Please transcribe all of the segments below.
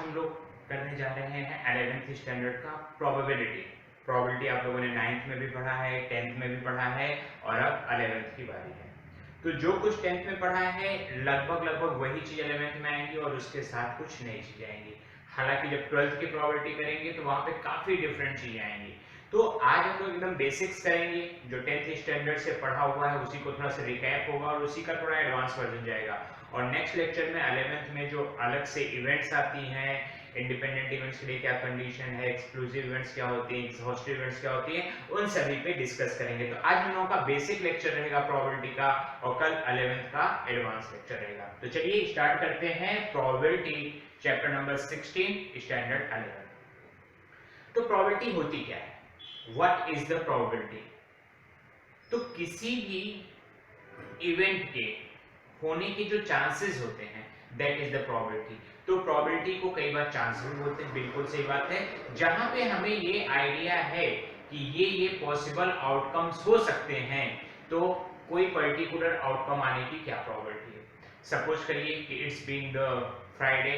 हम लोग करने जा रहे हैं 11th स्टैंडर्ड का प्रोबेबिलिटी। प्रोबेबिलिटी आप लोगों ने 9th में भी पढ़ा है, 10th में भी पढ़ा है और अब 11th की बारी है। तो जो कुछ 10th में पढ़ा है लगभग लगभग वही चीज 11th में आएंगी और उसके साथ कुछ नई चीजें आएंगी। हालांकि जब 12th की प्रोबेबिलिटी करेंगे तो वहां पे काफी डिफरेंट चीजें आएंगी। तो आज हम लोग एकदम बेसिक्स करेंगे, जो 10th स्टैंडर्ड से पढ़ा हुआ है उसी को थोड़ा सा रिकैप होगा और उसी का थोड़ा एडवांस वर्जन जाएगा। और नेक्स्ट लेक्चर में 11th में जो अलग से इवेंट्स आती हैं, इंडिपेंडेंट इवेंट्स के लिए क्या कंडीशन है, एक्सक्लूसिव इवेंट्स क्या होती हैं, एग्जॉस्टिव इवेंट्स क्या होती हैं, उन सभी पे डिस्कस करेंगे। तो आज हम लोगों का बेसिक लेक्चर रहेगा प्रोबेबिलिटी का और कल 11th का एडवांस लेक्चर रहेगा। तो चलिए स्टार्ट करते हैं प्रोबेबिलिटी चैप्टर नंबर 16 स्टैंडर्ड 11। तो प्रोबेबिलिटी होती क्या है, व्हाट इज द प्रोबेबिलिटी? तो किसी भी इवेंट के होने के जो चांसेस होते हैं दैट इज द प्रोबेबिलिटी। तो प्रोबेबिलिटी को कई बार चांसेस बोलते हैं, बिल्कुल सही बात है। जहां पे हमें ये आइडिया है कि ये पॉसिबल आउटकम्स हो सकते हैं, तो कोई पर्टिकुलर आउटकम आने की क्या प्रोबेबिलिटी है। सपोज करिए कि इट्स बीइंग द फ्राइडे,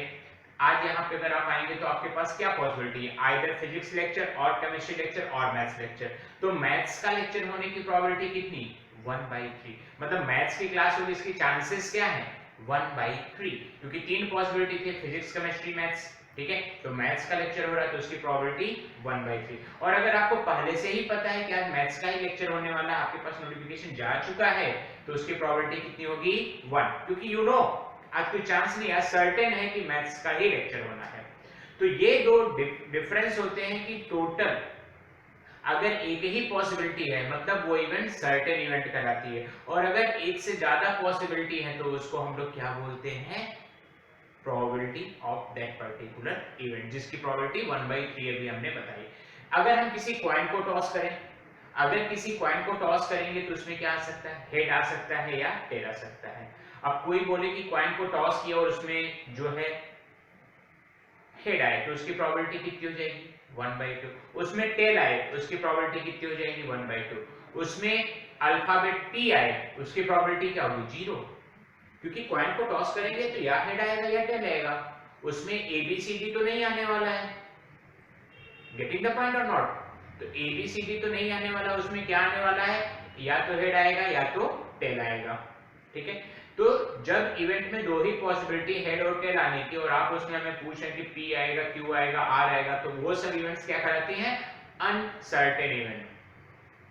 आज यहाँ पे अगर आप आएंगे तो आपके पास क्या पॉसिबिलिटी है, आइदर फिजिक्स लेक्चर और केमिस्ट्री लेक्चर और मैथ्स लेक्चर। तो मैथ्स का लेक्चर होने की प्रोबेबिलिटी कितनी, 1/3। मतलब मैथ्स की क्लास होगी, इसकी चांसेस क्या है, 1/3, क्योंकि तीन पॉसिबिलिटी थे, फिजिक्स केमिस्ट्री मैथ्स। ठीक है, तो मैथ्स का लेक्चर हो रहा है तो उसकी प्रोबेबिलिटी 1/3। और अगर आपको पहले से ही पता है कि आज मैथ्स का ही लेक्चर होने वाला है, आपके पास नोटिफिकेशन जा चुका है, तो उसकी प्रोबेबिलिटी कितनी होगी, 1, क्योंकि यू नो आज कोई चांस नहीं है, सर्टेन है कि मैथ्स का ही लेक्चर होना है। तो ये दो डिफरेंस होते हैं कि टोटल अगर एक ही पॉसिबिलिटी है मतलब वो इवेंट सर्टेन इवेंट कहलाती है, और अगर एक से ज्यादा पॉसिबिलिटी है तो उसको हम लोग क्या बोलते हैं, probability of that particular event, जिसकी प्रोबेबिलिटी 1/3 अभी हमने बताई। अगर हम किसी कॉइन को टॉस करें, अगर किसी कॉइन को टॉस करेंगे तो उसमें क्या आ सकता है, हेड आ सकता है या टेल आ सकता है। अब कोई बोले कि कॉइन को टॉस किया और उसमें जो है हेड आए तो उसकी प्रोबेबिलिटी कितनी हो जाएगी, 1/2। उसमें टेल आए तो उसकी प्रोबेबिलिटी कितनी हो जाएगी, 1/2। उसमें अल्फाबेट पी आए उसकी प्रोबेबिलिटी क्या होगी, 0, क्योंकि कॉइन को टॉस करेंगे तो या हेड आएगा या टेल आएगा, उसमें एबीसीडी तो नहीं आने वाला है। गेटिंग द पॉइंट और नॉट? तो एबीसीडी तो नहीं आने वाला, उसमें क्या आने वाला है, या तो हेड आएगा या तो टेल आएगा। ठीक है, तो जब इवेंट में दो ही पॉसिबिलिटी हेड और टेल आने की और आप उसमें हमें पूछ रहे हैं कि पी आएगा, क्यू आएगा, आर आएगा, तो वो सब इवेंट्स क्या कहलाती हैं, अनसर्टेन इवेंट।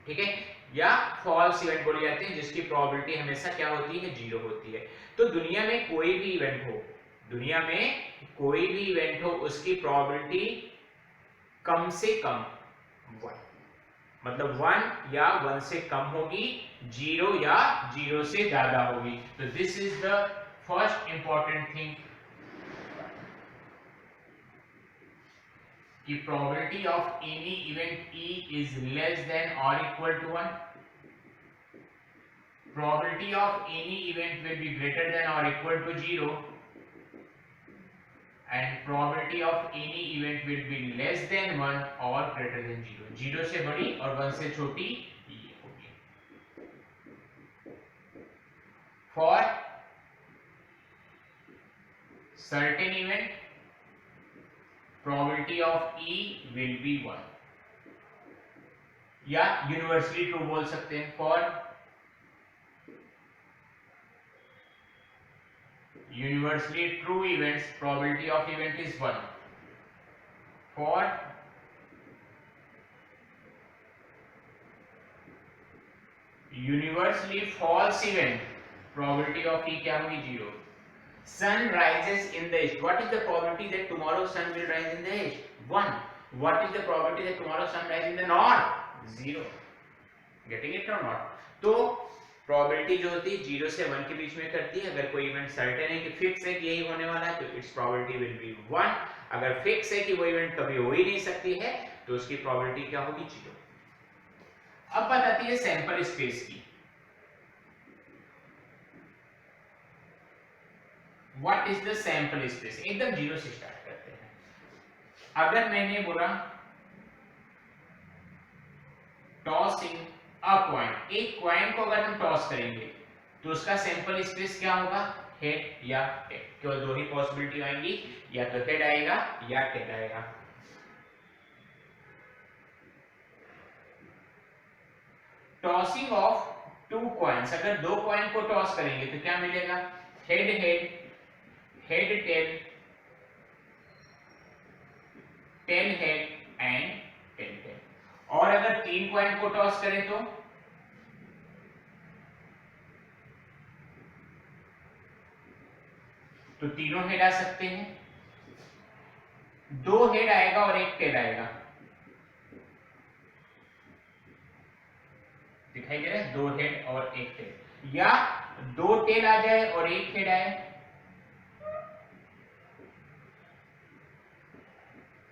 ठीक है, या फॉल्स इवेंट बोले जाते हैं, जिसकी प्रोबेबिलिटी हमेशा क्या होती है, 0 होती है। तो दुनिया में कोई भी इवेंट हो, दुनिया में कोई भी इवेंट हो, उसकी प्रोबेबिलिटी कम से कम 1, मतलब 1 या 1 से कम होगी, 0 या 0 से ज्यादा होगी। तो this is the first important thing कि probability of any event E is less than और equal to 1, probability of any event will be greater than or equal to 0, and probability of any event will be less than 1 or greater than 0, 0 से बड़ी और 1 से छोटी ये होगी। For certain event probability of E will be 1, या universally true बोल सकते हैं, for universally true events probability of event is 1, for universally false event probability of E क्या होगी, 0। sun rises in the east, what is the probability that tomorrow sun will rise in the east, 1। what is the probability that tomorrow sun rise in the north, 0। getting it or not? तो probability जो होती है 0 से 1 के बीच में करती है। अगर कोई इवेंट सर्टेन है कि फिक्स है कि यही होने वाला है तो इट्स प्रोबेबिलिटी विल बी 1। अगर फिक्स है कि वो इवेंट कभी हो ही नहीं सकती है तो उसकी प्रोबेबिलिटी क्या होगी, 0। अब बात आती है सैंपल स्पेस की। What is the sample space? एकदम 0 से स्टार्ट करते हैं। अगर मैंने बोला टॉसिंग अ कॉइन, एक कॉइन को अगर हम टॉस करेंगे तो उसका सैंपल स्पेस क्या होगा, हेड या टेल, केवल दो ही पॉसिबिलिटी आएंगी, या तो हेड आएगा या टेल आएगा। टॉसिंग ऑफ टू कॉइन्स, अगर दो कॉइन को टॉस करेंगे तो क्या मिलेगा? Head head, head tail, tail head and tail tail. और अगर तीन कॉइन को टॉस करें तो तीनों हेड आ सकते हैं, दो हेड आएगा और एक टेल आएगा, दिखाई दे रहा है? दो हेड और एक टेल, या दो टेल आ जाए और एक हेड आए,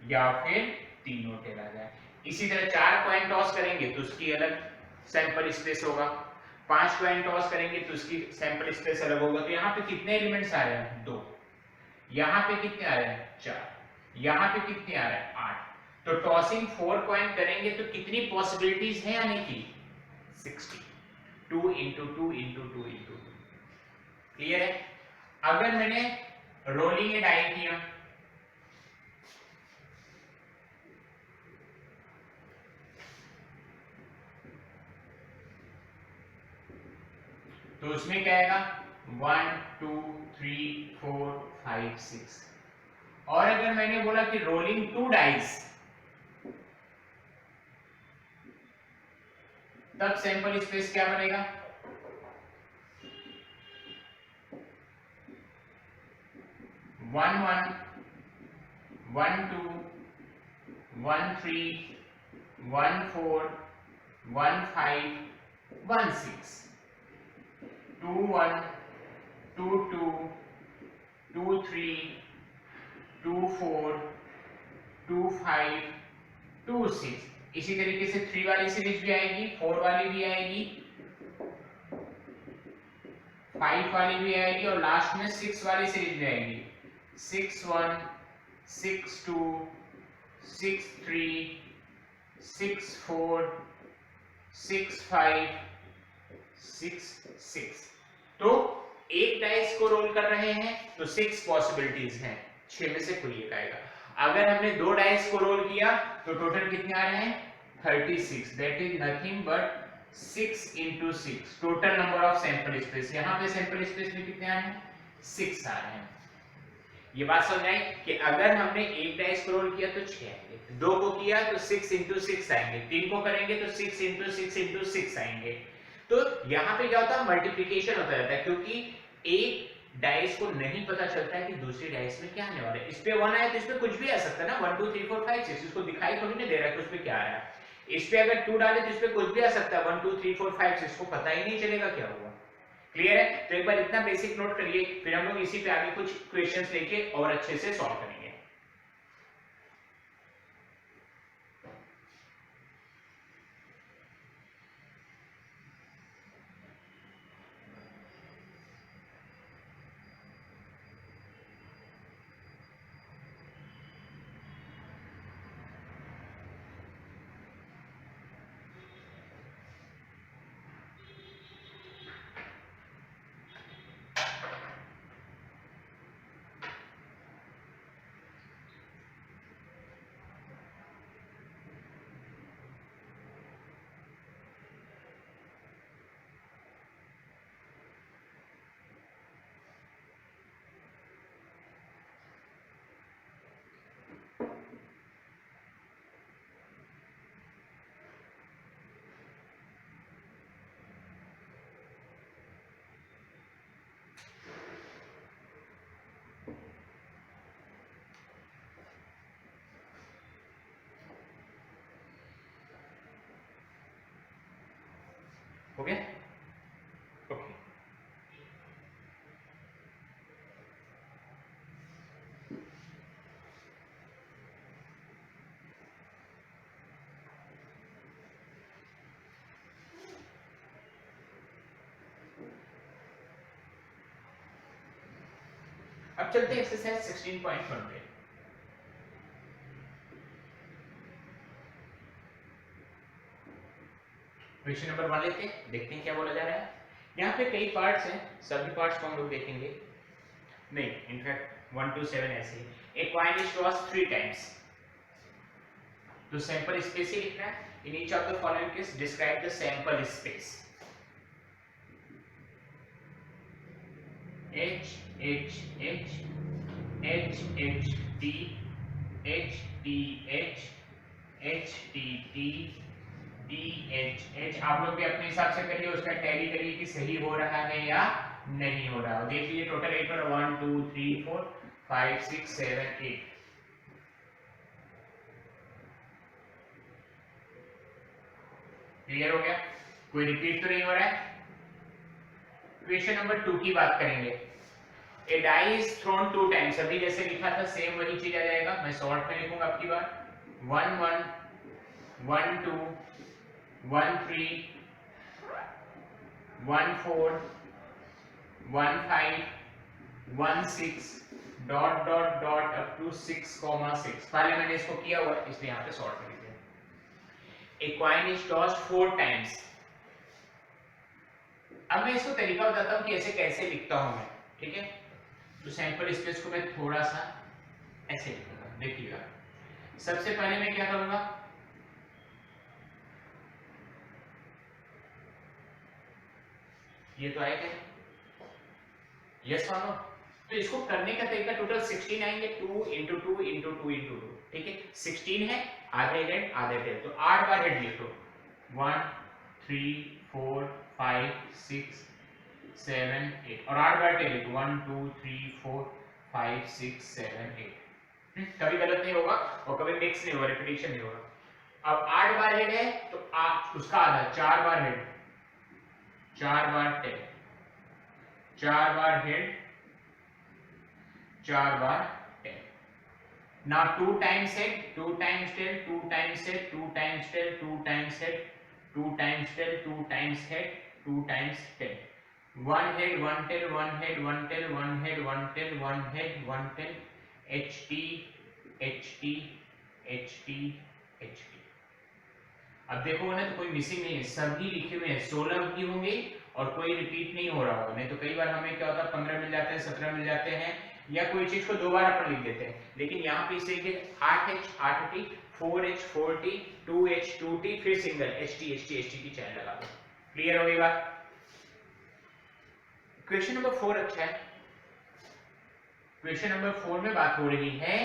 या फिर तीनों टेल आ जाए। इसी तरह चार कॉइन टॉस करेंगे तो उसकी अलग सैंपल स्पेस होगा, पांच कॉइन टॉस करेंगे तो उसकी सैंपल स्पेस अलग होगा। तो यहाँ पे कितने एलिमेंट्स आ रहे हैं? दो। यहाँ पे कितने आ रहे हैं? चार। यहाँ पे कितने आ रहे हैं? आठ। तो टॉसिंग फोर कॉइन करेंगे तो कितनी पॉसिबिलिटीज हैं आने की? 60। 2 इंटू 2 इंटू 2 इंटू 2। क्लियर है? अगर मैंने रोलिंग ए डाई किया तो उसमें क्या आएगा? 1 2 3 4 5 6। और अगर मैंने बोला कि रोलिंग टू डाइस, तब सैंपल स्पेस क्या बनेगा? 1 1 1 2 1 3 1 4 1 5 1 6 2 1 2 2 2 3 2 4 2 5 2 6। इसी तरीके से 3 वाली सीरीज भी आएगी, 4 वाली भी आएगी, 5 वाली भी आएगी, और लास्ट में 6 वाली सीरीज भी आएगी। 6 1 6 2 6 3 6 4 6 5 6 6। तो एक डाइस को रोल कर रहे हैं तो 6 पॉसिबिलिटीज हैं, 6 में से कोई एक आएगा। अगर हमने दो डाइस को रोल किया तो टोटल कितने आ रहे हैं? 36। That is nothing but 6 into 6 total number of sample space. यहाँ पे सैंपल स्पेस में कितने आ रहे हैं? 6 आ रहे हैं। ये बात समझ आई कि अगर हमने एक डाइस को रोल किया तो 6 आएंगे, दो को किया तो 6 into 6 आएंगे, तीन को करेंगे तो 6 into 6 into 6 आएंगे। तो यहाँ पे क्या होता है? मल्टीप्लिकेशन होता रहता है, क्योंकि एक डाइस को नहीं पता चलता है कि दूसरी डाइस में क्या आने वाला है। इस पे 1 आया तो इस पे कुछ भी आ सकता है ना, 1 2 3 4 5 6, इसको दिखाई थोड़ी नहीं दे रहा है कि उस पे क्या आ रहा है। इस पे अगर 2 डाले तो इस पे कुछ भी आ सकता है, 1 2 3 4 5 6, इसको पता ही नहीं चलेगा क्या हुआ। क्लियर है? तो एक बार इतना बेसिक नोट करिए, फिर हम लोग इसी पे आगे कुछ क्वेश्चंस लेके और अच्छे से सॉल्व करेंगे। हो गया? ओके। अब चलते हैं एक्सरसाइज 16.1 पे। क्वेश्चन नंबर 1 लेते हैं, देखते हैं क्या बोला जा रहा है। यहाँ पे कई पार्ट्स हैं, सभी पार्ट्स को हम लोग देखेंगे। नहीं, इनफैक्ट 1 to 7 ऐसे ही। A coin is tossed 3 times. तो सैंपल स्पेस ही लिखना है। In each of the following case, describe the sample space. H H H H H T H T H H T T T H H। आप लोग भी अपने हिसाब से करिए, उसका टैली करिए कि सही हो रहा है या नहीं हो रहा है। देख लीजिए टोटल 8 और 1 2 3 4 5 6 7 8। क्लियर हो गया? कोई रिपीट तो नहीं हो रहा है? क्वेश्चन नंबर 2 की बात करेंगे। A die is thrown 2 times। अभी जैसे लिखा था सेम वही चीज आ जाएगा। मैं शॉर्ट में लिखूंगा आपकी बार। 1 1 1 2 1 3 1 4 1 5 1 6 dot dot dot up to 6,6। पहले मैंने इसको किया हुआ है इसलिए यहाँ पे शॉर्ट में लिख दिया। A coin is tossed 4 times। अब मैं इसको तरीका बताता हूँ कि ऐसे कैसे लिखता हूँ मैं, ठीक है? तो सैंपल स्पेस को मैं थोड़ा सा ऐसे लिखूंगा, देखिएगा। सबसे पहले मैं क्या करूंगा, ये तो आएगा यस और नो। तो इसको करने का तरीका टोटल 16 आएंगे, 2 into 2 into 2 into 2, ठीक है? 16 है, आधे हेड आधे टेल, तो 8 बार हेड लिखो। 1 3 4 5 6 7 8 और 8 बार टेल लिखो। 1 2 3 4 5 6 7 8। कभी गलत नहीं होगा और कभी मिक्स नहीं होगा, रिपीटिशन नहीं होगा। अब 8 बार हेड है तो उसका आधा 4 बार हेड, 4 बार टेल, 4 बार हेड 4 बार tell. Now 2 times head, 2 times tail, 2 times head, 2 times tail, 2 times head, 2 times tail, 2 times head, 2 times tail। 1 head 1 tail, 1 head 1 tail, 1 head 1 tail, 1 head 1 tail, HT HT HT HT। अब देखो ना तो कोई missing नहीं है, सभी लिखे हुए हैं। 16 भी होंगे और कोई रिपीट नहीं हो रहा होगा। नहीं तो कई बार हमें क्या होता है 15 मिल जाते हैं, 17 मिल जाते हैं, या कोई चीज को 2 बार अपन लिख देते हैं। लेकिन यहाँ पे इसे 8H 8T 4H 4T 2H 2T फिर सिंगल HT HT HT की चैन लगा दो। क्लियर हो गई बात? क्वेश्चन नंबर 4 अच्छा है। क्वेश्चन नंबर 4 में बात हो रही है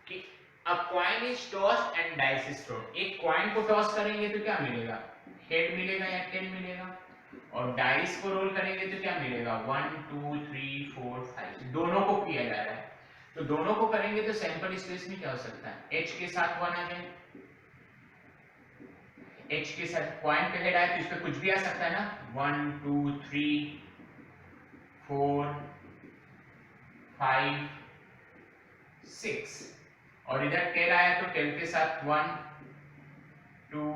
कि अ coin is tossed and dice is throne. एक कॉइन को टॉस करेंगे तो क्या मिलेगा? हेड मिलेगा या टेल मिलेगा। और डाइस को रोल करेंगे तो क्या मिलेगा? 1 2 3 4 5। दोनों को किया जा रहा है तो दोनों को करेंगे तो सैंपल स्पेस में क्या हो सकता है? H के साथ 1 आ जाए, H के साथ कॉइन पे हेड आए तो इस पे कुछ भी आ सकता है ना। 1 2 3 4 5 6 और इधर टेल आया तो टेल के साथ 1 2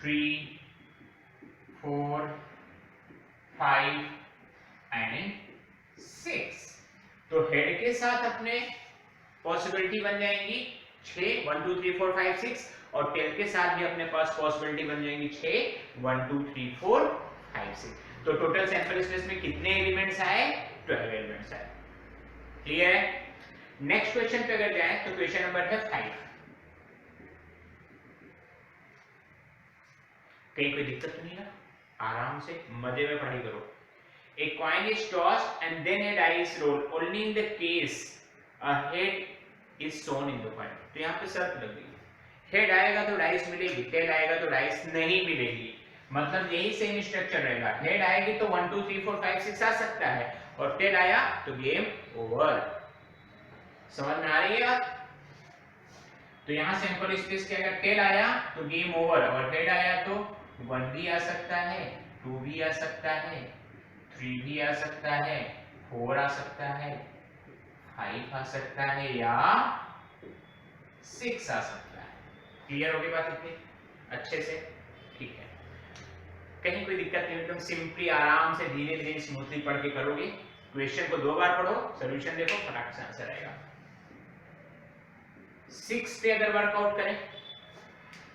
3 4 5 एंड 6। तो हेड के साथ अपने पॉसिबिलिटी बन जाएंगी 6 1 2 3 4 5 6 और टेल के साथ भी अपने पास पॉसिबिलिटी बन जाएंगी 6 1 2 3 4 5 6। तो टोटल सैंपल स्पेस में कितने एलिमेंट्स आए? 12 एलिमेंट्स आए। क्लियर है? नेक्स्ट क्वेश्चन पे अगर जाएं तो क्वेश्चन नंबर है 5। कहीं कोई दिक्कत तो नहीं है? आराम से मजे में पढ़ाई करो। A coin is tossed and then a die is rolled only in the case a head is shown in the coin। तो यहाँ पे शर्त लग गई, हेड आएगा तो डाइस मिलेगी, टेल आएगा तो डाइस नहीं मिलेगी। मतलब यही सेम स्ट्रक्चर रहेगा। हेड आएगी तो 1 2 3 4 5 6 आ सकता है और टेल आया तो गेम ओवर। समझ में आ रही है बात? तो यहाँ सैंपल स्पेस के अगर टेल आया तो गेम ओवर और हेड आया तो 1 भी आ सकता है, 2 भी आ सकता है, 3 भी आ सकता है, 4 आ सकता है, 5 आ सकता है या 6 आ सकता है। क्लियर हो गई बात इतनी अच्छे से? ठीक है, कहीं कोई दिक्कत नहीं। एकदम सिंपली आराम से धीरे धीरे स्मूथली पढ़ के करोगे। क्वेश्चन को 2 बार पढ़ो, सॉल्यूशन देखो, फटाक से आंसर आएगा। 6 पे अगर वर्कआउट करें,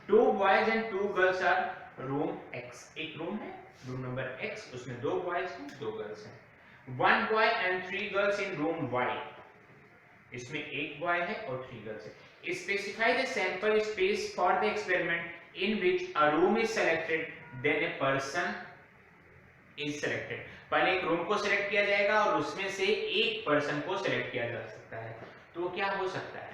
2 boys and 2 girls are room X। एक रूम है, रूम नंबर X, उसमें 2 बॉयज हैं 2 गर्ल्स हैं। 1 boy and 3 girls in room Y, इसमें एक बॉय है और 3 गर्ल्स है। Specify the sample space for the experiment in which a room is selected then a person is selected. पहले एक रूम को सिलेक्ट किया जाएगा और उसमें से एक पर्सन को सिलेक्ट किया जा सकता है। तो वो क्या हो सकता है?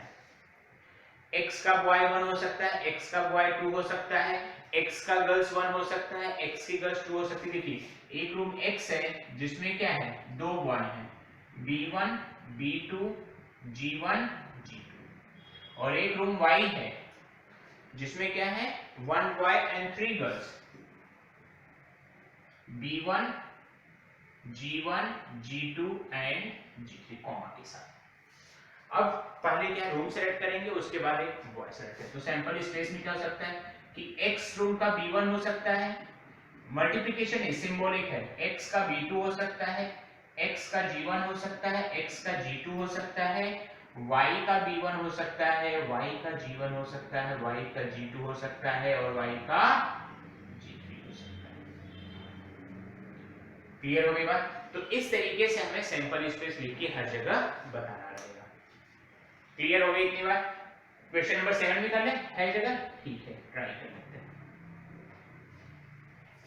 x का बॉय 1 हो सकता है, x का बॉय 2 हो सकता है, x का गर्ल्स 1 हो सकता है, x की गर्ल्स 2 हो सकती है। देखिए एक रूम x है जिसमें क्या है, दो बॉय हैं, b1 b2 g1 g2, और एक रूम y है जिसमें क्या है, 1 boy and 3 girls, b1 g1 g2 and g3 comma के साथ। अब पहले क्या रूम सेलेक्ट करेंगे, उसके बाद एक बॉय सेलेक्ट करेंगे। तो सैंपल स्पेस में क्या हो सकता है कि x रूम का b1 हो सकता है, मल्टीप्लिकेशन सिंबॉलिक है, x का b2 हो सकता है, x का g1 हो सकता है, x का g2 हो सकता है, y का b1 हो सकता है, y का g1 हो सकता है, y का g2 हो सकता है और y का g3 हो सकता है। क्लियर हो गई बात? तो इस तरीके से हमें सैंपल स्पेस लिख के हर जगह बताना रहेगा। क्लियर हो गई इतनी बात? क्वेश्चन नंबर 7 भी कर ले, है जगह? ठीक है, ट्राई कर लेते हैं।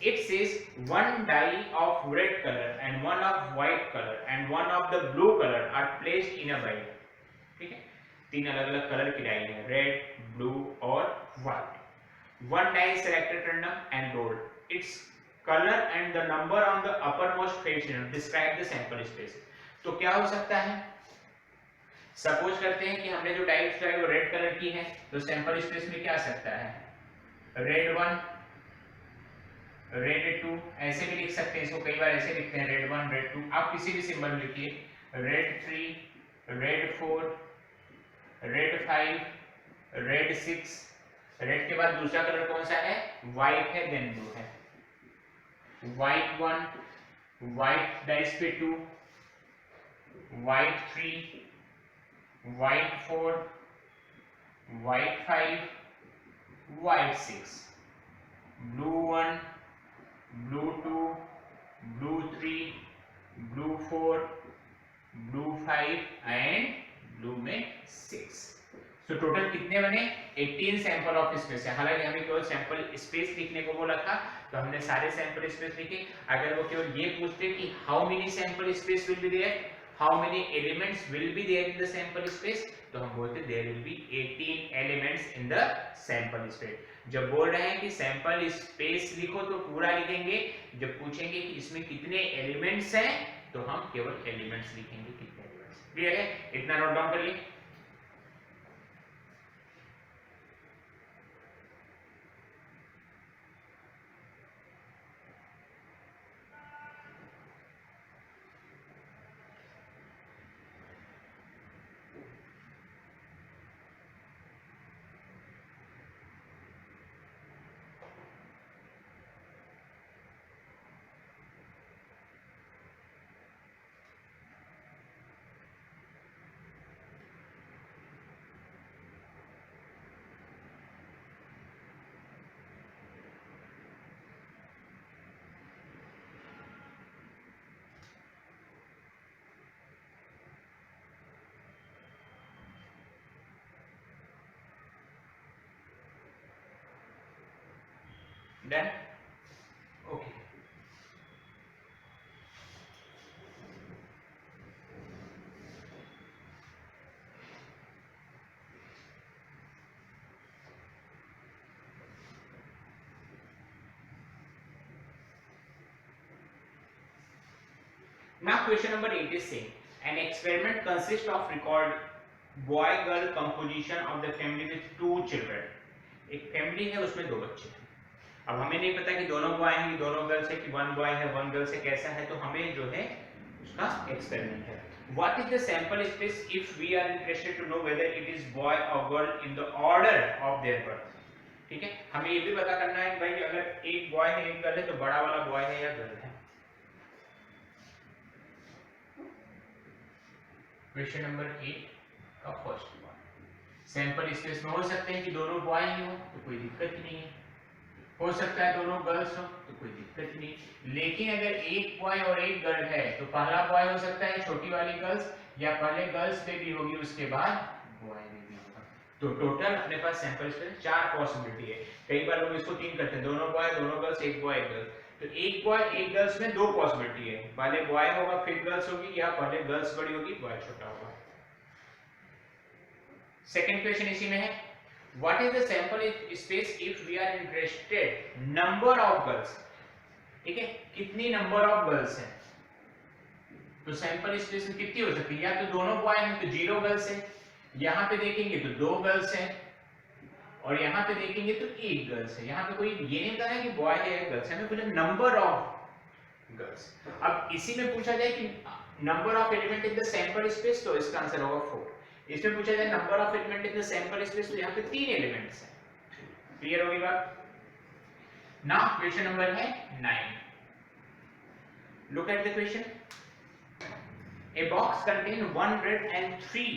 It says one die of red color and one of white color and one of the blue color are placed in a vial. ठीक है, तीन अलग अलग कलर की डाई है, रेड, ब्लू और white. One die is selected random and rolled. Its color and the number on the uppermost face describe the sample space. तो क्या हो सकता है? सपोज करते हैं कि हमने जो डाइस है वो रेड कलर की है, तो सैंपल स्पेस में क्या आ सकता है, रेड 1 रेड 2, ऐसे भी लिख सकते हैं इसको, कई बार ऐसे लिखते हैं रेड 1 रेड 2, आप किसी भी सिंबल में लिखिए, red 3 red 4 red 5 red 6, red के बाद दूसरा कलर कौन सा है, व्हाइट है, देन ब्लू है, व्हाइट 1 व्हाइट डाइस पे 2 white 3 white 4 white 5 white 6, blue 1 blue 2 blue 3 blue 4 blue 5 and blue में 6। तो टोटल कितने बने, 18 सैंपल ऑफ स्पेस है। हालांकि हमें केवल सैंपल स्पेस लिखने को बोला था, तो हमने सारे सैंपल स्पेस लिखे। अगर वो केवल ये पूछते कि how many sample space will be there, how many elements will be there in the sample space, तो हम बोलते there will be 18 elements in the sample space। जब बोल रहे हैं कि sample space लिखो तो पूरा लिखेंगे, जब पूछेंगे कि इसमें कितने elements हैं तो हम केवल elements लिखेंगे, कितने elements। क्लियर है? इतना नोट डाउन कर लिए। Done? Okay. Now question number 8 is saying an experiment consists of record boy girl composition of the family with 2 children। एक फैमिली है उसमें दो बच्चे हैं। अब हमें नहीं पता कि दोनों बॉय हैं कि दोनों गर्ल्स है कि वन बॉय है वन गर्ल्स है, कैसा है, तो हमें जो है उसका एक्सपेरिमेंट है। What is the sample space if we are interested to know whether it is boy or girl in the order of their birth। ठीक है, हमें ये भी पता करना है भाई अगर एक बॉय है एक गर्ल है तो बड़ा वाला बॉय है या गर्ल है। क्वेश्चन नंबर 8 का फर्स्ट वन, सैंपल स्पेस में हो सकते हैं कि दोनों बॉय ही हो तो कोई दिक्कत ही नहीं है। हो सकता है दोनों गर्ल्स हो तो कोई दिक्कत नहीं। लेकिन अगर एक बॉय और एक गर्ल है तो पहला बॉय हो सकता है छोटी वाली गर्ल्स, या पहले गर्ल्स बेबी होगी उसके बाद बॉय बेबी होगा। तो टोटल अपने पास सैंपल स्पेस 4 पॉसिबिलिटी है। कई बार लोग इसको 3 करते हैं, दोनों बॉय दोनों गर्ल्स, एक बॉय एक गर्ल। तो एक बॉय एक गर्ल्स में 2 पॉसिबिलिटी है, पहले बॉय होगा फिर गर्ल्स होगी, या पहले गर्ल्स बड़ी होगी बॉय छोटा होगा। सेकंड क्वेश्चन इसी में है, what is the sample space if we are interested number of girls। ठीक है, कितनी नंबर ऑफ गर्ल्स हैं, तो सैंपल स्पेस में कितनी हो सकती है, या तो दोनों बॉय हैं तो 0 गर्ल्स है, यहां पे देखेंगे तो 2 गर्ल्स हैं, और यहां पे देखेंगे तो 1 गर्ल्स है। यहां पे कोई ये नहीं बताया कि बॉय है या गर्ल्स है, हमें पूछा नंबर ऑफ गर्ल्स। अब इसी में पूछा जाए कि number of element in the sample space, तो इसका आंसर होगा 4। इसमें पूछा जाए number of element in the sample space, तो यहाँ पे 3 एलिमेंट्स हैं। क्लियर होगी बात। नाउ क्वेश्चन नंबर है 9। Look at the question. A box contain 1 red and 3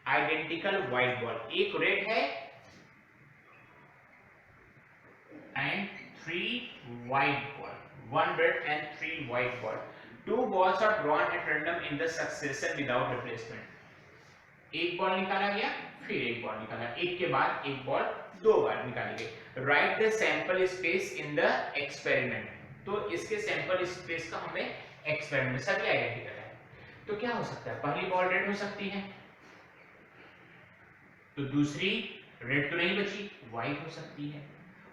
identical white ball. एक रेड है and 3 white ball, 1 red and 3 white ball. 2 balls are drawn at random in the succession without replacement. एक ball निकाला गया फिर एक ball निकाला, एक के बाद एक बॉल 2 बार निकाली गई। Right the sample space in the experiment. तो इसके सैंपल स्पेस का हमें एक्सपेरिमेंट सभी आइडेंटिकल है, तो क्या हो सकता है, पहली बॉल रेड हो सकती है, तो दूसरी रेड तो नहीं बची, व्हाइट हो सकती है।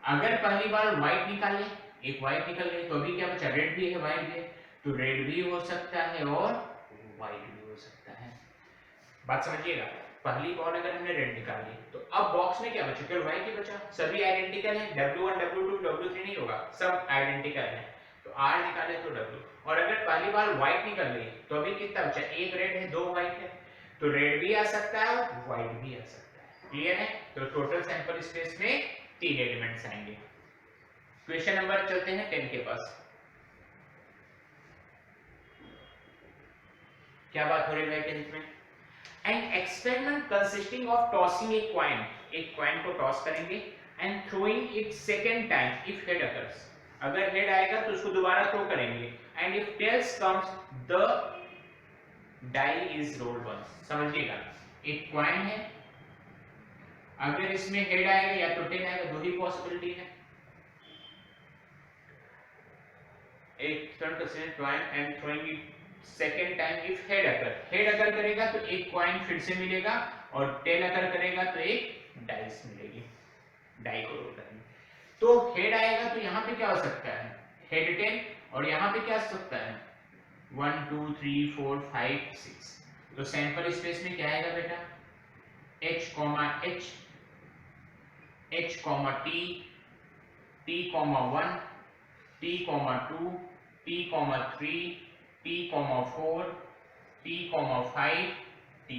अगर पहली बार व्हाइट निकाले, एक व्हाइट निकल गई, तो अभी क्या बचा, रेड भी है व्हाइट भी है, तो रेड भी हो सकता है और व्हाइट भी हो सकता है। बात समझिएगा, पहली बॉल अगर हमने रेड निकाली तो अब बॉक्स में क्या बचा, केवल व्हाइट ही बचा, सभी आइडेंटिकल हैं, W1 W2 W3 नहीं होगा, सब आइडेंटिकल हैं, तो R निकाले तो W। और अगर पहली बार व्हाइट निकल गई तो अभी कितना बचा, एक रेड है 2 व्हाइट है, तो रेड भी आ सकता है और व्हाइट भी आ सकता है। क्लियर है, तो टोटल सैंपल स्पेस में 3 एलिमेंट्स आएंगे। क्वेश्चन नंबर चलते हैं 10 के पास। क्या बात हो रही है 10th में, an experiment consisting of tossing a coin. एक कॉइन को टॉस करेंगे and throwing it second time if head occurs. अगर हेड आएगा तो उसको दोबारा थ्रो करेंगे, and if tails comes the die is rolled once. समझिएगा, एक कॉइन है, अगर इसमें हेड आएगा या तो टेल आएगा, 2 ही पॉसिबिलिटी है। एक turn consistent coin and throwing it second time if head occur. Head अगर करेगा तो एक कॉइन फिर से मिलेगा, और टेल अगर करेगा तो एक डाइस मिलेगी, डाई को रोल करेंगे। तो हेड आएगा तो यहाँ पे क्या हो सकता है, हेड टेल, और यहाँ पे क्या हो सकता है 1 2 3 4 5 6। तो सैंपल स्पेस में क्या आएगा बेटा, H, H, H, T, T, 1, T, 2, T, 3, T, 4, T, 5, T,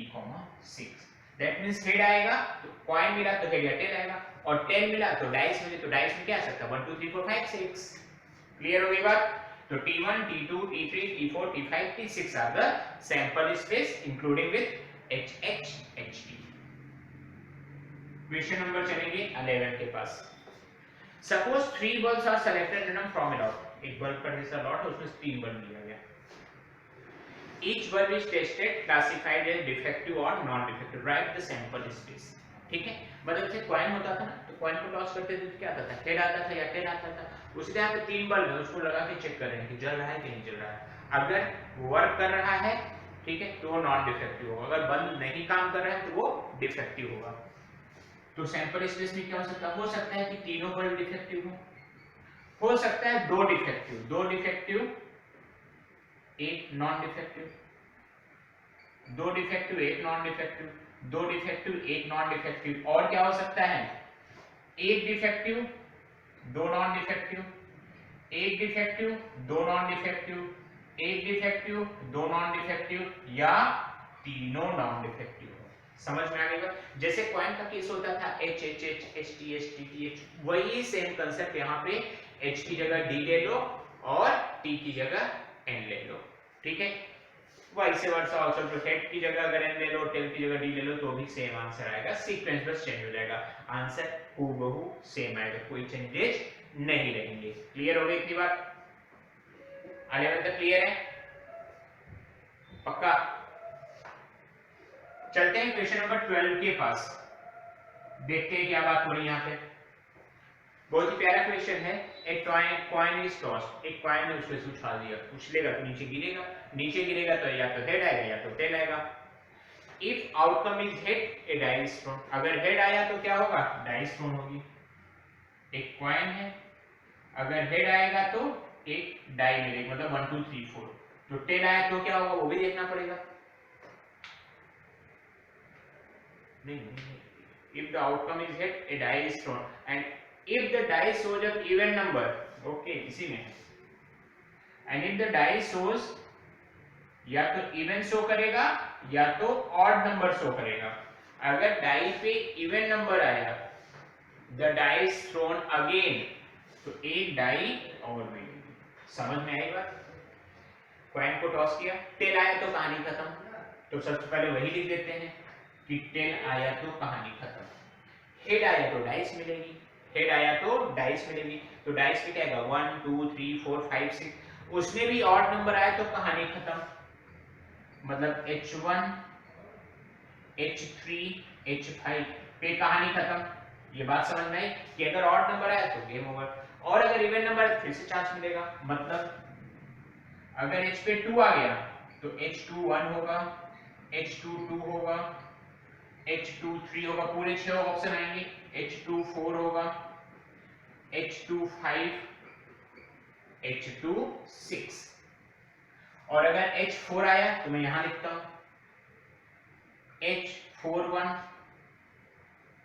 6। That means head आएगा तो कॉइन मिला तो हेड या टेल आएगा, और टेल मिला तो डाइस मिले, तो डाइस में क्या आ सकता है 1 2 3 4 5 6। क्लियर हो गई बात। तो T1, T2, T3, T4, T5, T6 are the sample space including with HH, HT। Question number चलेंगे 11 के पास। Suppose 3 bulbs are selected random from a lot. एक बल्ब का जैसा लॉट है, उसमें 3 बल्ब लिया गया। Each bulb is tested, classified as defective or non-defective. Write the sample space. ठीक है, मतलब जैसे कॉइन होता था ना, तो कॉइन को टॉस करते थे तो क्या आता था, हेड आता था या टेल आता था। उसी तरह पे 3 बल्ब है, उसको लगा के चेक कर रहे हैं कि जल रहा है कि नहीं जल रहा है। अगर वर्क कर रहा है, ठीक है, तो वो नॉन डिफेक्टिव होगा, अगर बल्ब नहीं काम कर रहा है तो वो डिफेक्टिव होगा। तो सैंपल स्पेस में क्या हो सकता है कि तीनों बल्ब डिफेक्टिव हो सकता है 2 defective 1 non defective, 2 defective 1 non defective, 2 defective 1 non defective, और क्या हो सकता है 1 defective 2 non defective, 1 defective 2 non defective, 1 defective 2 non defective, या तीनों नॉन डिफेक्टिव। समझ में आ गया। जैसे कॉइन का केस होता था H H H H T H T T H, वही सेम कंसेप्ट यहाँ पे H की जगह D ले लो और T की जगह N ले लो, ठीक है। वैसे वर्षा ऑल्सो, तो हेड की जगह अगर N ले लो, टेल की जगह D ले लो, तो भी सेम आंसर आएगा, सीक्वेंस बस चेंज हो जाएगा, आंसर हूबहू सेम आएगा, कोई चेंजेस नहीं रहेंगे। क्लियर हो गई इतनी बात? 11 तक क्लियर है? पक्का? चलते हैं क्वेश्चन नंबर 12 के पास, देखते हैं क्या बात हो रही है यहाँ पे। बहुत ही प्यारा क्वेश्चन है। एक कॉइन इज टॉस्ड, एक कॉइन है उसको उछाल दिया, उछलेगा तो नीचे गिरेगा, नीचे गिरेगा तो या तो हेड आएगा या तो टेल आएगा। If outcome is head, a die is thrown, अगर हेड आया तो क्या होगा? डाई थ्रोन होगी। एक कॉइन है, अगर हेड आएगा तो एक डाई मिलेगी, मतलब 1 2 3 4। तो टेल आया तो क्या होगा वो भी देखना पड़ेगा। नहीं, if the outcome is hit, a die is thrown, and if the die shows an even number, okay, इसी में, and if the die shows, या तो इवन शो करेगा या तो ऑड नंबर शो करेगा। अगर डाई पे इवन नंबर आया, the die is thrown again, तो एक डाई और मिलेगी। समझ में आई बात? कॉइन को टॉस किया, टेल आया तो कहानी खत्म। तो सबसे पहले वही लिख देते हैं कि टेल आया तो कहानी खत्म। हेड आया तो डाइस मिलेगी, हेड आया तो डाइस मिलेगी। तो डाइस पे क्या आएगा? 1 2 3 4 5 6। उसमें भी ऑड नंबर आया तो कहानी खत्म, मतलब H1 H3 H5 पे कहानी खत्म। ये बात समझ में आई कि अगर ऑड नंबर आया तो गेम ओवर, और अगर इवन नंबर आया तो फिर से चांस मिलेगा। मतलब अगर H पे 2 आ गया तो H2 1 होगा, H2 2 होगा, H2 3 होगा, पूरे 6 ऑप्शन आएंगे। H2 4 होगा, H2 5, H2 6। और अगर H4 आया तो मैं यहां लिखता हूं H41,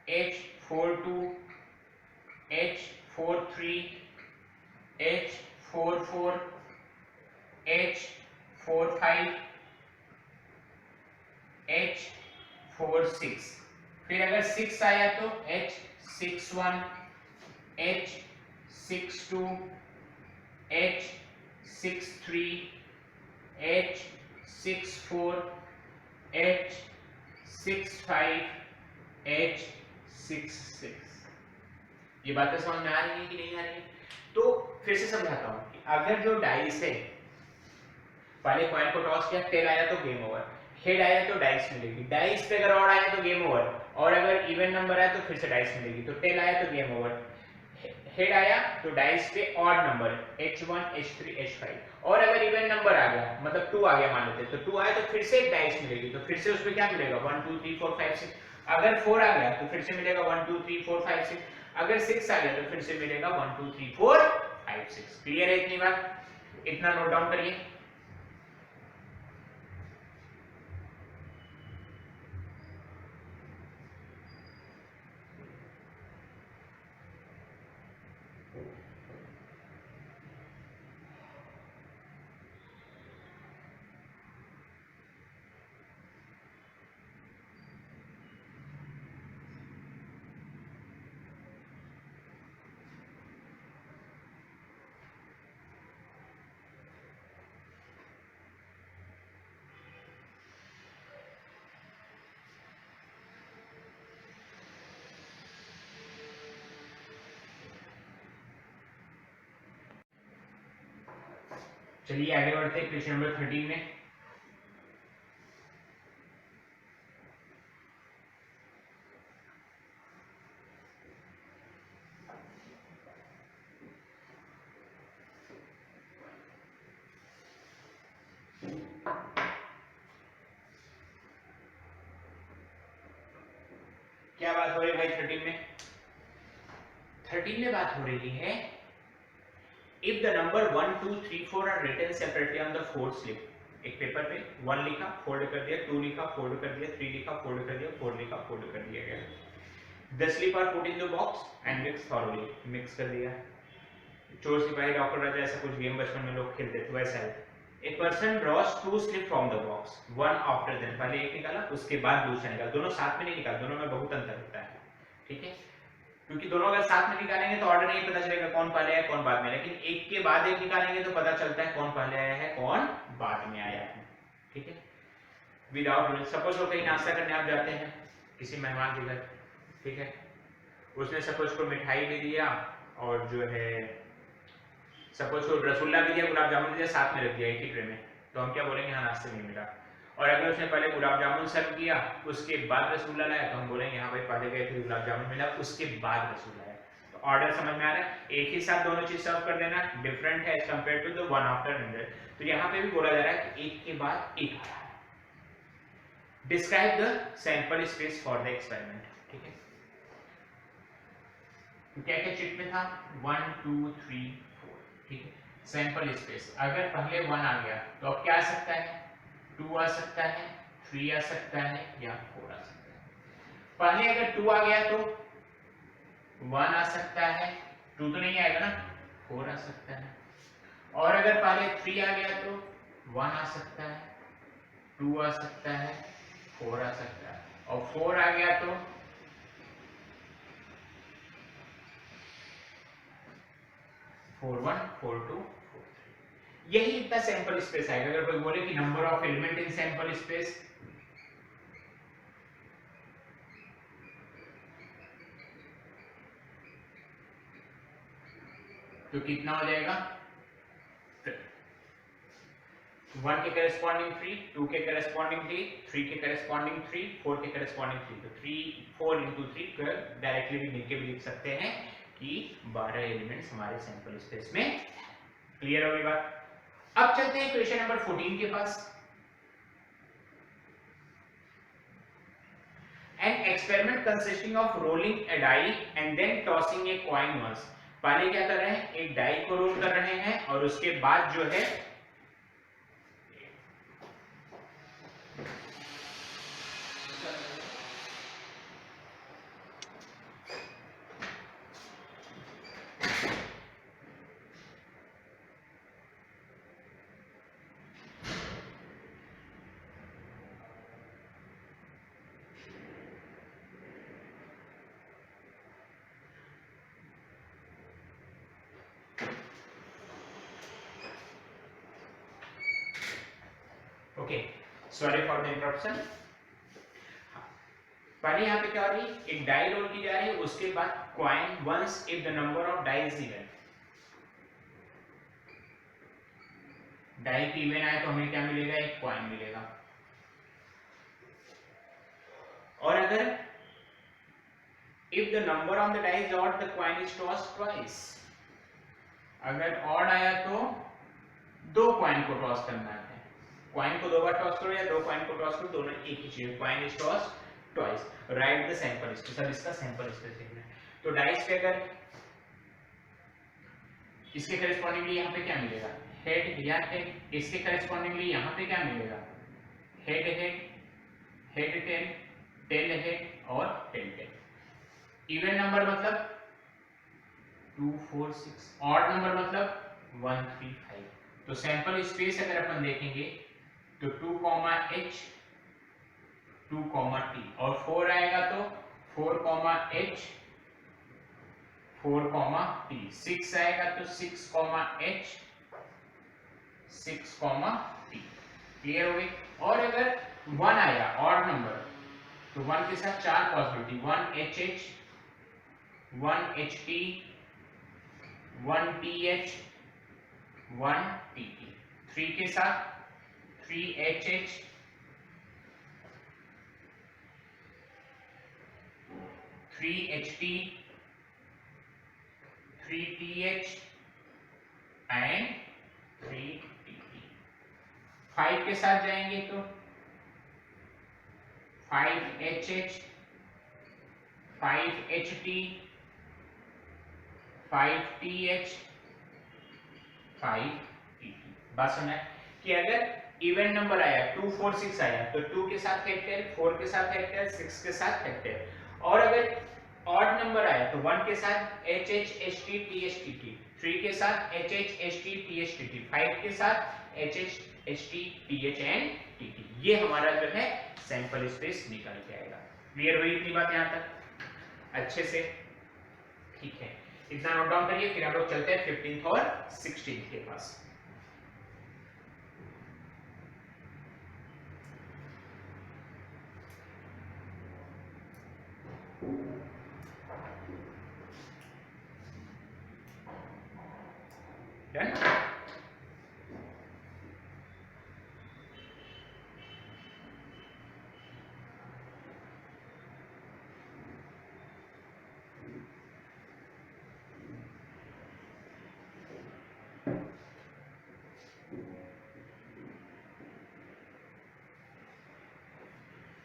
H42, H43, H44, H45, H46। फिर अगर 6 आया तो H61, H62, H63, H64, H65, H66। ये बातें समझ में आ रही है कि नहीं आ रही है? तो फिर से समझाता हूं कि अगर जो डाइस है, पहले कॉइन को टॉस किया, टेल आया तो गेम ओवर, हेड आया तो डाइस मिलेगी, डाइस पे अगर ऑड आया तो गेम ओवर, और अगर इवन नंबर आया तो फिर से डाइस मिलेगी। तो टेल आया तो गेम ओवर, हेड आया तो डाइस पे odd number H1 H3 H5, और अगर इवन नंबर आ गया, मतलब 2 आ गया मान लेते, तो 2 आया तो फिर से एक डाइस मिलेगी। तो फिर से उसमें क्या मिलेगा? 1 2 3 4 5 6। अगर 4 आ गया तो फिर से मिलेगा 1 2 3 4 5 6। अगर 6 आ गया तो फिर से मिलेगा 1 2 3 4 5 6। क्लियर है इतनी बात? इतना नोट डाउन करिए। चलिए आगे बढ़ते हैं क्वेश्चन नंबर 13 में। क्या बात हो रही है भाई 13 में? 13 में बात हो रही है if the number 1 2 3 4 are written separately on the fourth slip। एक पेपर पे 1 लिखा, फोल्ड कर दिया, 2 लिखा, फोल्ड कर दिया, 3 लिखा, फोल्ड कर दिया, 4 लिखा, फोल्ड कर दिया गया। The slip are put in the box and mixed thoroughly। Mix कर दिया। चोर सिपाही डॉक्टर राजा ऐसा कुछ गेम बचपन में लोग खेलते थे, वैसा है। A person draws 2 slip from the box, one after them। पहले एक निकाला, उसके बाद दूसरा निकाला। दोनों साथ में नहीं निकाला, दोनों में बहुत अंतर होता है, ठीक है? क्योंकि दोनों अगर साथ में निकालेंगे तो ऑर्डर नहीं पता चलेगा कौन पहले आया कौन बाद में, लेकिन एक के बाद एक निकालेंगे तो पता चलता है कौन पहले आया है कौन बाद में आया है, ठीक है? विदाउट सपोज वो कहीं नाश्ता करने आप जाते हैं किसी मेहमान के घर, ठीक है? उसने सपोज को मिठाई भी दिया और जो है सपोज को रसगुल्ला भी दिया, गुलाब जामुन दिया, साथ में रख दिया एक ही ट्रे में, तो हम क्या बोलेंगे, हाँ नाश्ते नहीं मिला। और अगर उसने पहले गुलाब जामुन सर्व किया उसके बाद रसगुल्ला लाया तो हम बोलेंगे हाँ भाई पहले गए थे गुलाब जामुन मिला उसके बाद रसगुल्ला है। तो ऑर्डर समझ में आ रहा है, एक ही साथ दोनों चीज सर्व कर देना डिफरेंट है as compare to the one after another. तो यहाँ पे भी बोला जा रहा है कि एक के बाद एक आ रहा है। Describe the sample space for the experiment. ठीक है, तो क्या क्या चिट में था, 1 2 3 4। ठीक है, सैंपल स्पेस अगर पहले 1 आ गया तो अब क्या आ सकता है, 2 आ सकता है, 3 आ सकता है या 4 आ सकता है। पहले अगर 2 आ गया तो 1 आ सकता है, 2 तो नहीं आएगा ना, 4 आ सकता है। और अगर पहले 3 आ गया तो 1 आ सकता है, 2 आ सकता है, 4 आ सकता है। और 4 आ गया तो 4 1 4 2 4 3। यही इतना सैंपल स्पेस आएगा। अगर कोई बोले कि number of element in sample space, तो कितना हो जाएगा, 1 के करस्पॉन्डिंग 3, 2 के करस्पॉन्डिंग 3 के करस्पॉन्डिंग 3, 4 के करस्पॉन्डिंग 3। तो 3 4 into 3 को डायरेक्टली भी लिख के भी लिख सकते हैं कि 12 एलिमेंट्स हमारे सैंपल स्पेस में। क्लियर होगी बात। अब चलते हैं क्वेश्चन नंबर 14 के पास। An experiment consisting of rolling a die and then tossing a coin once। पहले क्या कर रहे हैं, एक डाई को रोल कर रहे हैं और उसके बाद जो है okay, sorry for the interruption. पहले यहाँ पे क्या हो रही है, एक डाई रोल की जा रही है, उसके बाद coin once if the number of die is even. Die की इवन आए तो हमें क्या मिलेगा, एक कॉइन मिलेगा। और अगर if the number on the die is odd the coin is tossed twice. अगर ऑड आया तो 2 कॉइन को टॉस करना है। कॉइन को 2 बार टॉस करो या 2 कॉइन को टॉस करो, दोनों एक ही चीज, coin is tossed twice. Right the sample space. अब इसका सैंपल स्पेस देखना है। तो डाइस पे अगर इसके करस्पॉन्डिंगली यहाँ पे क्या मिलेगा, हेड या हेड। इसके करस्पॉन्डिंगली यहाँ पे क्या मिलेगा, head head, head tail, tail head और टेल टेल। इवन नंबर मतलब 2 4 6, ऑड नंबर मतलब 1 3 5। तो सैंपल स्पेस अगर अपन देखेंगे तो 2 h 2 t और 4 आएगा तो 4 h 4 t। 6 आएगा तो 6 h 6 t। क्लियर हो गई। और अगर 1 आया ऑड नंबर तो 1 के साथ 4 possibility, 1 h 1 ht 1 th 1 tt। 3 के साथ 3 hh 3 ht 3 th and 3 tt। 5 के साथ जाएंगे तो 5 hh 5 ht 5 th 5 tt। बात समझ कि अगर इवन नंबर आया 2 4 6 आया तो 2 के साथ हेक्टेयर, 4 के साथ हेक्टेयर, 6 के साथ हेक्टेयर। और अगर ऑड नंबर आया तो 1 के साथ h h h t t h t t, 3 के साथ h h h t t h t t, 5 के साथ h h h t t h and t t। ये हमारा जो है सैंपल स्पेस निकल के आएगा। क्लियर हुई इतनी बात यहाँ तक अच्छे से? ठीक है, इतना नोट डाउन करिए, फिर हम लोग चलते हैं 15th और 16th के पास। Done.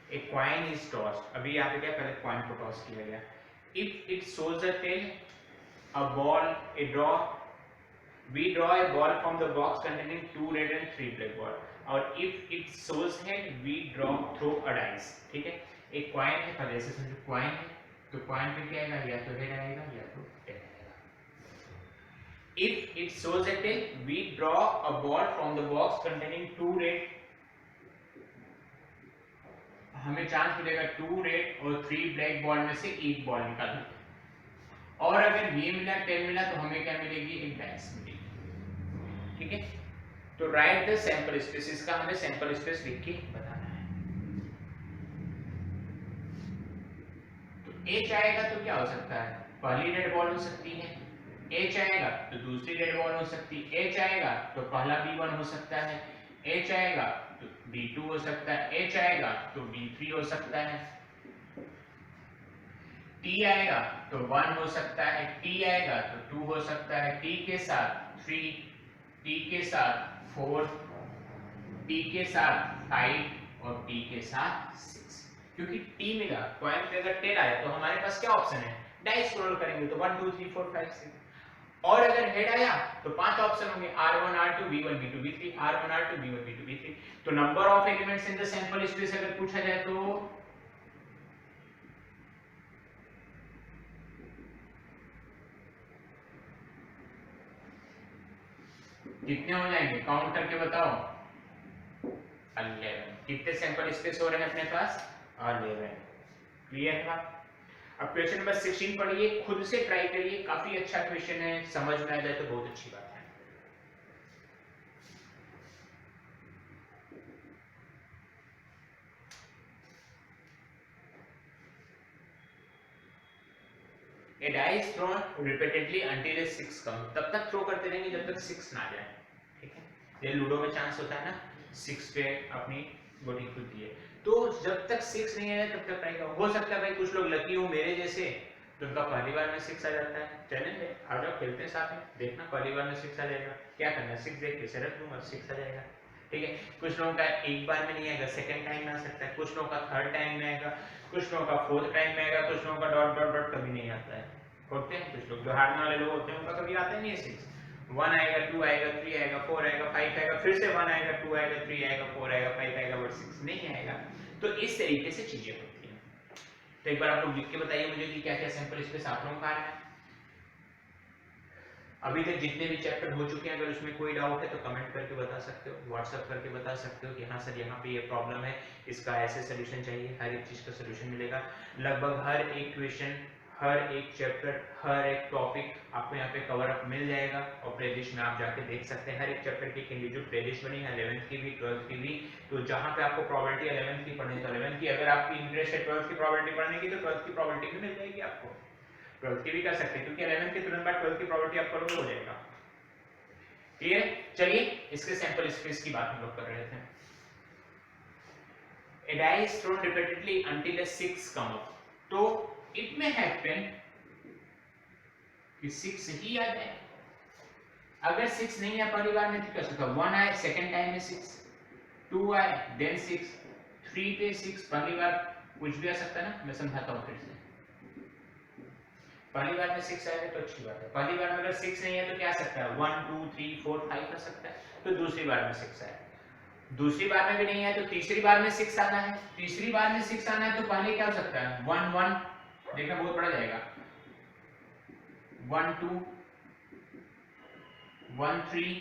A coin is tossed. अभी यहाँ पे क्या पहले coin को toss किया गया. If it shows a tail, a ball, a draw, we draw a ball from the box containing 2 red and 3 black ball. और if it shows head, we draw throw a dice. ठीक है? एक coin है, पहले से समझो coin है, तो coin पे क्या आएगा? या तो head आएगा या तो tail आएगा. If it shows a tail, we draw a ball from the box containing 2 red. हमें चांस मिलेगा 2 रेड और 3 ब्लैक बॉल में से एक बॉल निकालने का, और अगर ये मिला 10 मिला तो हमें क्या मिलेगी? एक डाइस मिलेगी. ठीक है, तो राइट द सैंपल स्पेस, इसका हमें सैंपल स्पेस लिख के बताना है. तो एच आएगा तो क्या हो सकता है? पहली रेड बॉल हो सकती है. एच आएगा तो दूसरी रेड बॉल हो सकती है. एच आएगा तो पहला B1 हो सकता है. एच आएगा तो B2 हो सकता है. एच आएगा तो B3 हो सकता है. T आएगा तो 1 हो सकता है. T आएगा तो 2 हो सकता है. T के साथ 3, T के साथ 4, T के साथ 5 और T के साथ 6. क्योंकि T मिला, पॉइंट पे अगर टेल आया तो हमारे पास क्या ऑप्शन है? डाइस रोल करेंगे तो 1 2 3 4 5 6. और अगर हेड आया तो 5 ऑप्शन होंगे: R1 R2 B1 B2 B3, R1 R2 B1 B2 B3. तो number of elements in the sample space अगर पूछा जाए तो कितने हो जाएंगे? काउंट करके बताओ. 11. कितने सैंपल स्पेस हो रहे हैं अपने पास? 11. क्लियर है बात? अब क्वेश्चन नंबर 16 पढ़िए, खुद से ट्राई करिए, काफी अच्छा क्वेश्चन है, समझ में आ जाए तो बहुत अच्छी बात है. A die is thrown repeatedly until a 6 comes. तब तक थ्रो करते रहेंगे जब तक 6 ना जाए. ठीक है, ये लूडो में चांस होता है ना, 6 पे अपनी गोटी खुलती है, तो जब तक 6 नहीं आया तब तक ट्राई करो. हो सकता है भाई कुछ लोग लकी हो मेरे जैसे, तो उनका पहली बार में 6 आ जाता है. चलेंगे, आ जाओ खेलते हैं साथ में, देखना पहली बार में 6 आ जाएगा. क्या करना है? 6 देख के से रख दूंगा, 6 आ जाएगा. ठीक है, कुछ लोगों का एक बार में नहीं आएगा, सेकंड टाइम में आ सकता है. कुछ लोगों का थर्ड टाइम में आएगा, कुछ लोगों का फोर्थ टाइम में आएगा, कुछ लोगों का डॉट डॉट डॉट कभी नहीं आता है. होते हैं कुछ लोग जो हारने वाले लोग होते हैं, उनका कभी आता ही नहीं है 6. 1 आएगा, 2 आएगा, 3 आएगा, 4 आएगा, 5 आएगा, फिर से 1 आएगा, 2 आएगा, 3 आएगा, 4 आएगा, 5 आएगा, बट 6 नहीं आएगा. तो इस तरीके से चीजें होती हैं. तो एक बार आप लोग लिख के बताइए मुझे कि क्या क्या सैंपल स्पेस आप लोगों का है. अभी तक जितने भी चैप्टर हो चुके हैं, अगर उसमें कोई डाउट है तो कमेंट करके बता सकते हो, व्हाट्सएप करके बता सकते हो कि हाँ सर यहाँ पे ये प्रॉब्लम है, इसका ऐसे सोल्यूशन चाहिए. हर एक चीज का सोल्यूशन मिलेगा. लगभग हर एक क्वेश्चन, हर एक चैप्टर, हर एक टॉपिक आपको यहाँ पे कवर अप मिल जाएगा. और प्लेलिस्ट में आप जाके देख सकते हैं. हर एक चैप्टर की इंडिविजुअल प्लेलिस्ट बनी है, 11th की भी, 12th की भी. तो जहाँ पे आपको प्रोबेबिलिटी 11th की पढ़नी तो 11th की, अगर आपकी इंटरेस्ट है 12th की प्रोबेबिलिटी पढ़ने की तो 12th की प्रोबेबिलिटी भी मिल जाएगी आपको. 12th की भी कर सकते हैं, क्योंकि 11th के तुरंत बाद 12th की प्रोबेबिलिटी आप करोगे हो जाएगा. क्लियर? चलिए इसके सैंपल स्पेस की बात हम लोग कर रहे थे. A die is thrown repeatedly until a 6 come up. तो it may happen कि 6 ही आ जाए. अगर 6 नहीं है पहली बार में तो क्या सकता है? 1 आए सेकंड टाइम में 6, 2 आए देन 6, 3 पे 6. पहली बार कुछ भी आ सकता है ना. मैं समझाता हूँ फिर से. पहली बार में 6 आएगा तो अच्छी बात है. पहली बार में अगर 6 नहीं है तो क्या आ सकता है? 1 2 3 4 5 आ सकता है. तो दूसरी बार में 6 आए. दूसरी बार में भी नहीं है तो तीसरी बार में 6 आना है. तीसरी बार में 6 आना है तो पहले क्या हो सकता है? 1 1, देखना बहुत बड़ा जाएगा. 1 2 1 3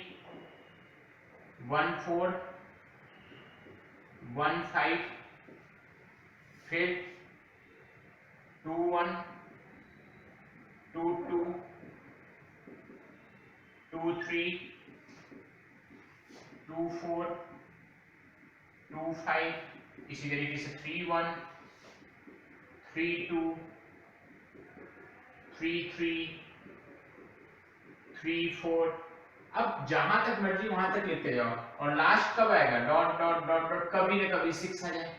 1 4 1 5, फिर 2 1 2 2 2 3 2 4 2 5. इसी तरीके से 3 1 3 2 3 3 3 4. अब जहां तक मर्जी वहां तक लिखते जाओ और लास्ट कब आएगा डॉट डॉट डॉट डॉट, कभी ना कभी 6 आ जाए।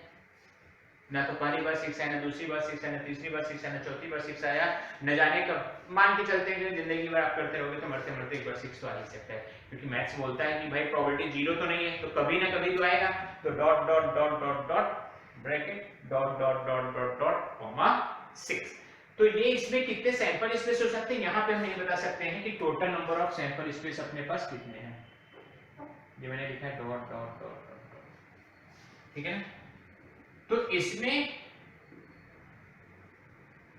ना तो पहली बार 6 आया, ना दूसरी बार 6 आया, ना तीसरी बार 6 आया, ना चौथी बार 6 आया, न जाने कब। मान के चलते हैं कि जिंदगी भर आप करते रहोगे तो मरते मरते एक बार 6 तो आ ही सकता है, क्योंकि मैथ्स बोलता है कि भाई प्रोबेबिलिटी 0 तो नहीं है, तो कभी ना कभी तो आएगा। तो dot dot dot dot dot bracket dot dot dot dot dot comma 6। तो ये इसमें कितने सैंपल स्पेस हो सकते हैं, यहाँ पे हम ये बता सकते हैं कि total number of sample space अपने पास कितने हैं। ये मैंने लिखा है डॉट डॉट डॉट डॉट, ठीक है ना। तो इसमें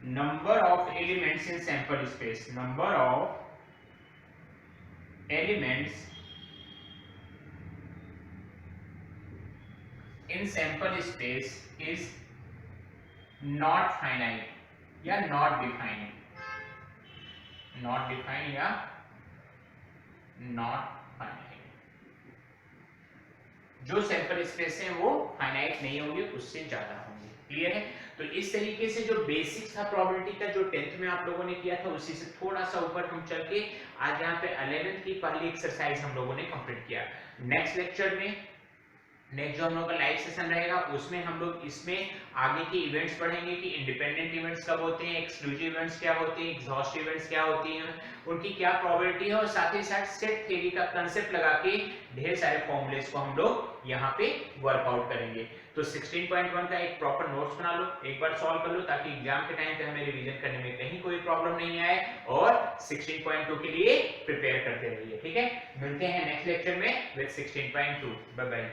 number of elements in sample space, number of elements in sample space is not finite या नॉट डिफाइंड, नॉट डिफाइंड या नॉट फाइनाइट। जो सैंपल स्पेस है वो फाइनाइट नहीं होंगे, उससे ज्यादा होंगे। क्लियर है। तो इस तरीके से जो बेसिक्स था प्रोबेबिलिटी का, जो 10th में आप लोगों ने किया था, उसी से थोड़ा सा ऊपर हम चल के आज यहाँ पे 11th की पहली एक्सरसाइज हम लोगों ने कंप्लीट किया। नेक्स्ट लेक्चर में, नेक्स्ट जो हम लोग का लाइव सेशन रहेगा उसमें हम लोग इसमें आगे के इवेंट्स पढ़ेंगे कि इंडिपेंडेंट इवेंट्स कब होते हैं, एक्सक्लूसिव इवेंट्स क्या होते हैं, एग्जॉस्ट इवेंट्स क्या होती हैं, उनकी क्या प्रोबेबिलिटी है, और साथ ही साथ सेट थ्योरी का कांसेप्ट लगा के ढेर सारे फॉर्मूलेस को हम लोग यहाँ पे वर्कआउट करेंगे। तो 16.1 का एक प्रॉपर नोट्स बना लो, एक बार सॉल्व कर लो, ताकि एग्जाम के टाइम पे हमें रिवीजन करने में कहीं कोई प्रॉब्लम नहीं आए, और 16.2 के लिए प्रिपेयर करते रहिए। ठीक है, मिलते हैं नेक्स्ट लेक्चर में विद 16.2। Bye bye.